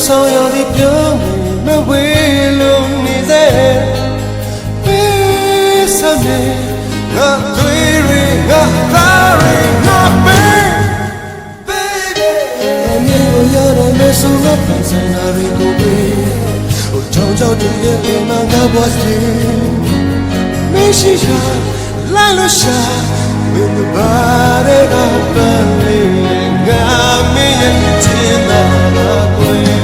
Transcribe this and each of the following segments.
ဆောင်ရသည်ပြုံးမဝေးလုံးနေစေပေးစနေငါတွေးငါသားရငါပေး baby မြေကိုရတဲ့မေဆုံကပန်းစံနာရီကိုပေးဟိုချောင်းချောင်းတည်းရဲ့အိမ်မှာငါဘွားစီမရှိရှာလိုက်လို့ရှာမင်းတို့ဘာတွေကပန်းလေးငါမင်းရဲ့တင်တာကွယ်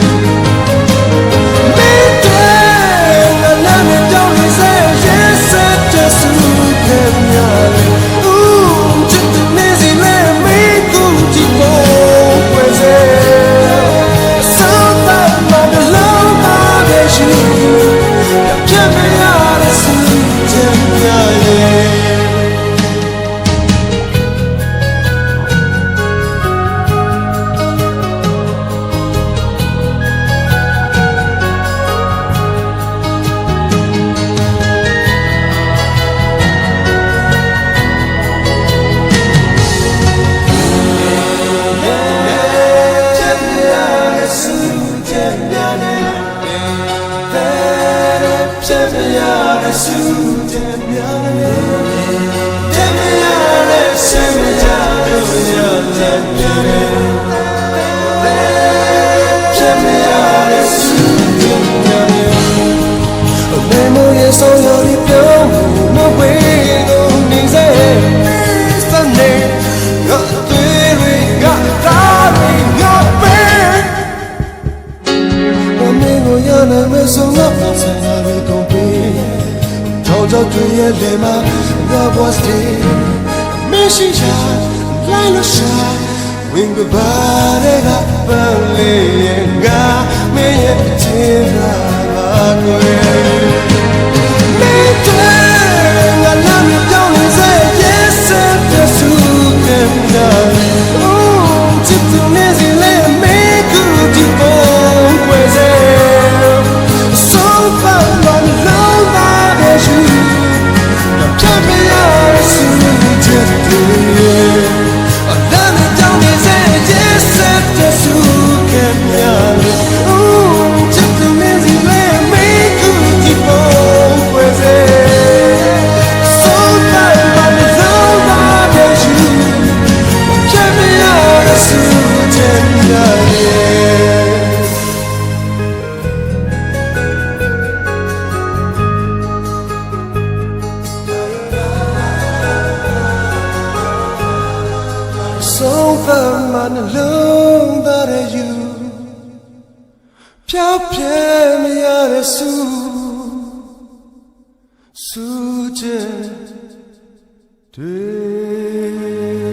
ဆောင်ရသည်ပြုံးမဝေးလုံးနေစေစနေငါတွေးငါသားရငါပေးမင်းကိုရနိုင်မဆုံးငါပန်းစံနာရီကုန်ပေးချောင်းချောင်းတွေရဲ့လေမှာငါဘွားစတေးမရှိရှာလိုက်လို့ရှာဝင်းကဘာတွေကပန်းလေးငါမင်းရဲ့ချင်တာကွယ်ဆုံးဖန်မှနှလုံးသားရဲ့ယူဖြောက်ပြဲမရတဲ့ဆူချက်တွေ